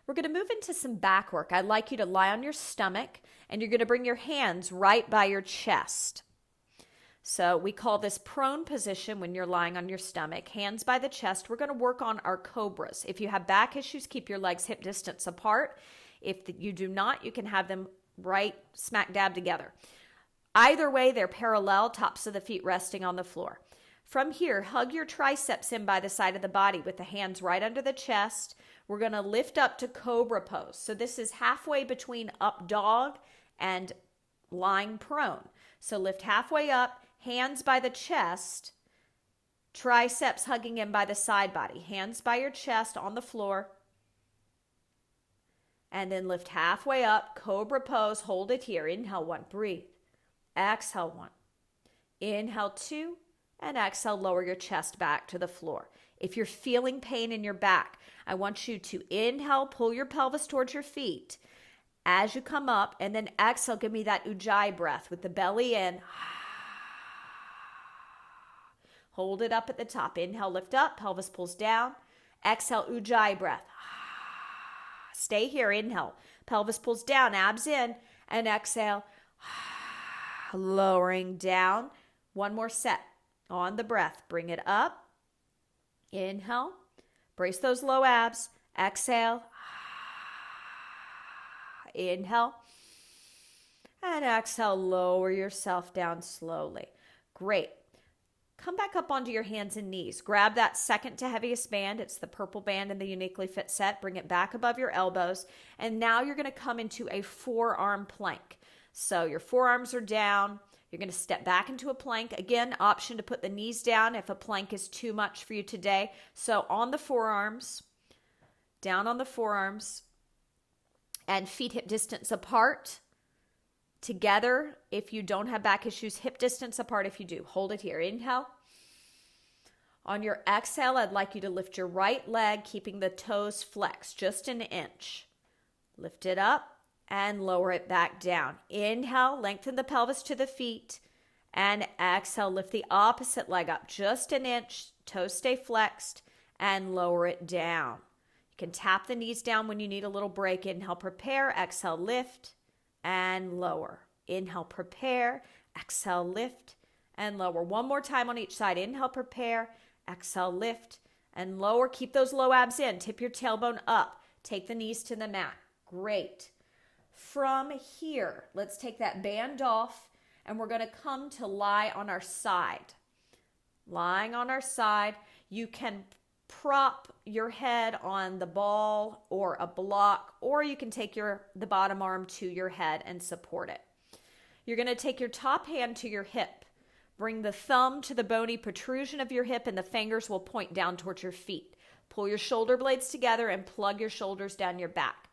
We're going to move into some back work. I'd like you to lie on your stomach, and you're going to bring your hands right by your chest. So we call this prone position when you're lying on your stomach, hands by the chest. We're going to work on our cobras. If you have back issues, keep your legs hip distance apart. If you do not, you can have them right smack dab together. Either way, they're parallel, tops of the feet resting on the floor. From here, hug your triceps in by the side of the body with the hands right under the chest. We're going to lift up to cobra pose. So this is halfway between up dog and lying prone. So lift halfway up, hands by the chest, triceps hugging in by the side body, hands by your chest on the floor. And then lift halfway up, cobra pose, hold it here. Inhale 1, breathe. Exhale 1. Inhale 2, and exhale, lower your chest back to the floor. If you're feeling pain in your back, I want you to inhale, pull your pelvis towards your feet as you come up, and then exhale, give me that ujjayi breath with the belly in. Hold it up at the top. Inhale, lift up, pelvis pulls down. Exhale, ujjayi breath. Stay here, inhale, pelvis pulls down, abs in, and exhale, lowering down. One more set on the breath. Bring it up. Inhale. Brace those low abs. Exhale. Inhale. And exhale. Lower yourself down slowly. Great. Come back up onto your hands and knees. Grab that second to heaviest band. It's the purple band in the YouniquelyFit set. Bring it back above your elbows. And now you're going to come into a forearm plank. So your forearms are down. You're going to step back into a plank. Again, option to put the knees down if a plank is too much for you today. So on the forearms, down on the forearms, and feet hip distance apart. Together, if you don't have back issues, hip distance apart if you do. Hold it here. Inhale. On your exhale, I'd like you to lift your right leg, keeping the toes flexed, just an inch. Lift it up. And lower it back down. Inhale, lengthen the pelvis to the feet. And exhale, lift the opposite leg up just an inch. Toes stay flexed. And lower it down. You can tap the knees down when you need a little break. Inhale, prepare. Exhale, lift. And lower. Inhale, prepare. Exhale, lift. And lower. One more time on each side. Inhale, prepare. Exhale, lift. And lower. Keep those low abs in. Tip your tailbone up. Take the knees to the mat. Great. From here, let's take that band off, and we're going to come to lie on our side. Lying on our side, you can prop your head on the ball or a block, or you can take the bottom arm to your head and support it. You're going to take your top hand to your hip. Bring the thumb to the bony protrusion of your hip, and the fingers will point down towards your feet. Pull your shoulder blades together and plug your shoulders down your back.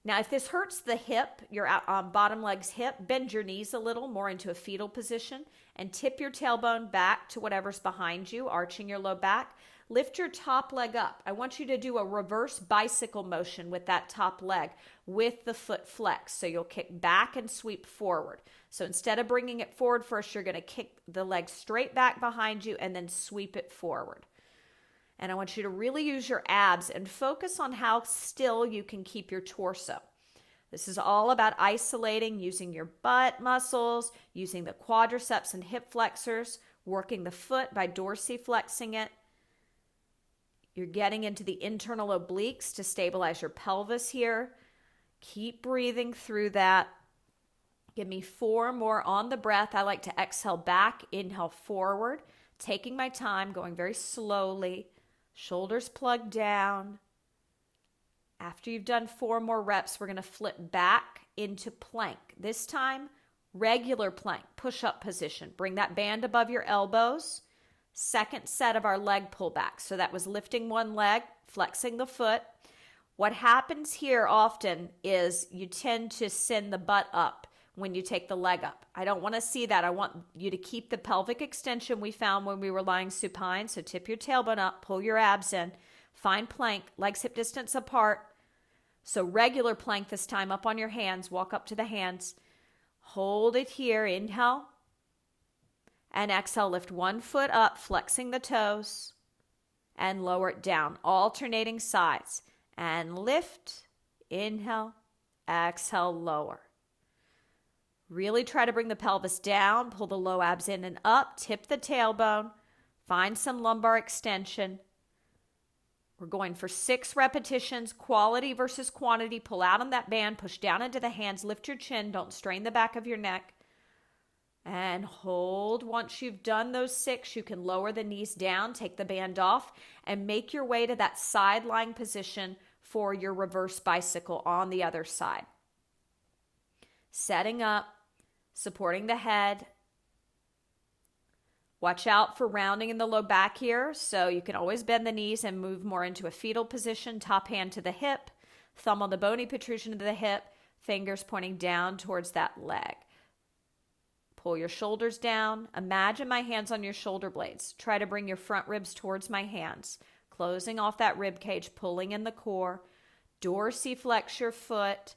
Now, if this hurts the hip, your bottom leg's hip, bend your knees a little more into a fetal position and tip your tailbone back to whatever's behind you, arching your low back. Lift your top leg up. I want you to do a reverse bicycle motion with that top leg with the foot flexed. So you'll kick back and sweep forward. So instead of bringing it forward first, you're going to kick the leg straight back behind you and then sweep it forward. And I want you to really use your abs and focus on how still you can keep your torso. This is all about isolating, using your butt muscles, using the quadriceps and hip flexors, working the foot by dorsiflexing it. You're getting into the internal obliques to stabilize your pelvis here. Keep breathing through that. Give me 4 more on the breath. I like to exhale back, inhale forward, taking my time, going very slowly. Shoulders plugged down. After you've done 4 more reps, we're going to flip back into plank. This time, regular plank, push-up position. Bring that band above your elbows. Second set of our leg pullback. So that was lifting one leg, flexing the foot. What happens here often is you tend to send the butt up when you take the leg up. I don't want to see that. I want you to keep the pelvic extension we found when we were lying supine. So tip your tailbone up, pull your abs in, find plank, legs hip distance apart. So regular plank this time, up on your hands, walk up to the hands. Hold it here, inhale. And exhale, lift one foot up, flexing the toes. And lower it down, alternating sides. And lift Inhale, exhale, lower. Really try to bring the pelvis down, pull the low abs in and up, tip the tailbone, find some lumbar extension. We're going for 6 repetitions, quality versus quantity. Pull out on that band, push down into the hands, lift your chin, don't strain the back of your neck. And hold. Once you've done those 6, you can lower the knees down, take the band off, and make your way to that side lying position for your reverse bicycle on the other side. Setting up, supporting the head. Watch out for rounding in the low back here, so you can always bend the knees and move more into a fetal position. Top hand to the hip, thumb on the bony protrusion of the hip, fingers pointing down towards that leg. Pull your shoulders down. Imagine my hands on your shoulder blades. Try to bring your front ribs towards my hands, closing off that rib cage, pulling in the core. Dorsiflex your foot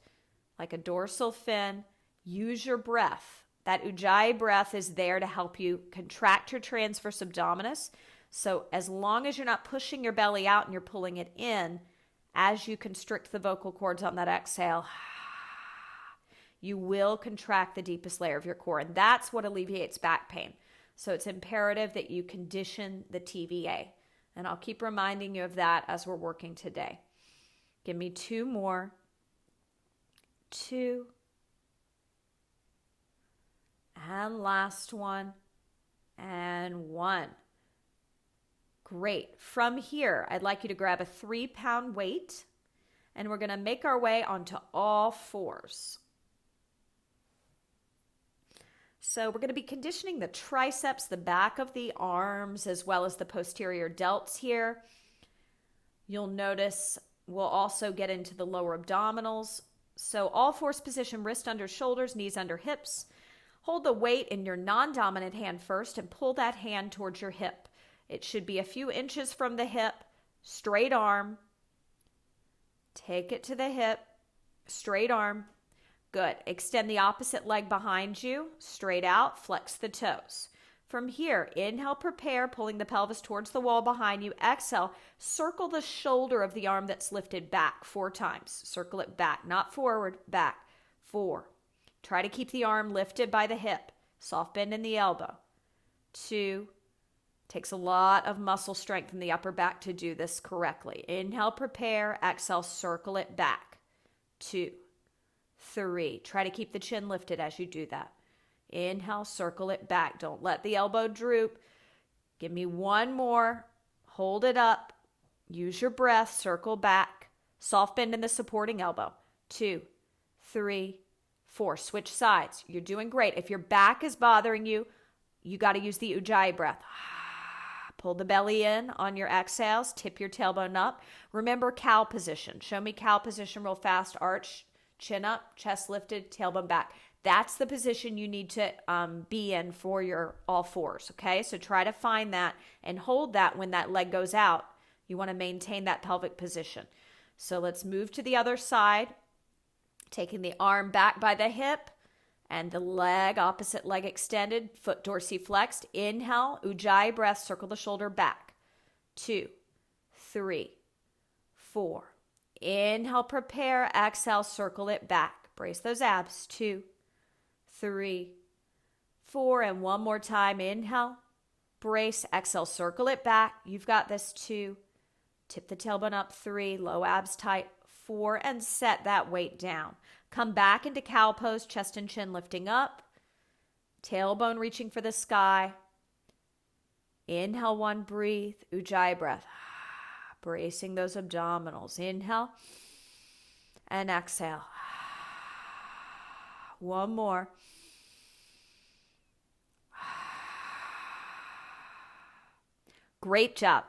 like a dorsal fin. Use your breath. That Ujjayi breath is there to help you contract your transverse abdominis. So as long as you're not pushing your belly out and you're pulling it in, as you constrict the vocal cords on that exhale, you will contract the deepest layer of your core. And that's what alleviates back pain. So it's imperative that you condition the TVA. And I'll keep reminding you of that as we're working today. Give me 2 more. 2. And last one. And 1. Great. From here, I'd like you to grab a 3-pound weight. And we're going to make our way onto all 4s. So we're going to be conditioning the triceps, the back of the arms, as well as the posterior delts here. You'll notice we'll also get into the lower abdominals. So all 4s position, wrist under shoulders, knees under hips. Hold the weight in your non-dominant hand first and pull that hand towards your hip. It should be a few inches from the hip, straight arm. Take it to the hip, straight arm. Good. Extend the opposite leg behind you, straight out, flex the toes. From here, inhale, prepare, pulling the pelvis towards the wall behind you. Exhale, circle the shoulder of the arm that's lifted back 4 times. Circle it back, not forward, back. 4. Try to keep the arm lifted by the hip. Soft bend in the elbow. 2. Takes a lot of muscle strength in the upper back to do this correctly. Inhale, prepare. Exhale, circle it back. 2. 3. Try to keep the chin lifted as you do that. Inhale, circle it back. Don't let the elbow droop. Give me 1 more. Hold it up. Use your breath. Circle back. Soft bend in the supporting elbow. 2, 3, 4. Switch sides. You're doing great. If your back is bothering you, you got to use the Ujjayi breath. Pull the belly in on your exhales. Tip your tailbone up. Remember cow position. Show me cow position real fast. Arch. Chin up, chest lifted, tailbone back. That's the position you need to be in for your all 4s, okay? So try to find that and hold that when that leg goes out. You want to maintain that pelvic position. So let's move to the other side, taking the arm back by the hip and the leg, opposite leg extended, foot dorsiflexed. Inhale, Ujjayi breath, circle the shoulder back. 2, 3, 4. Inhale, prepare. Exhale, circle it back. Brace those abs. 2, 3, 4. And 1 more time. Inhale, brace. Exhale, circle it back. You've got this. 2. Tip the tailbone up. 3. Low abs tight. 4. And set that weight down. Come back into cow pose. Chest and chin lifting up. Tailbone reaching for the sky. Inhale, 1. Breathe. Ujjayi breath. Bracing those abdominals. Inhale and exhale. 1 more. Great job.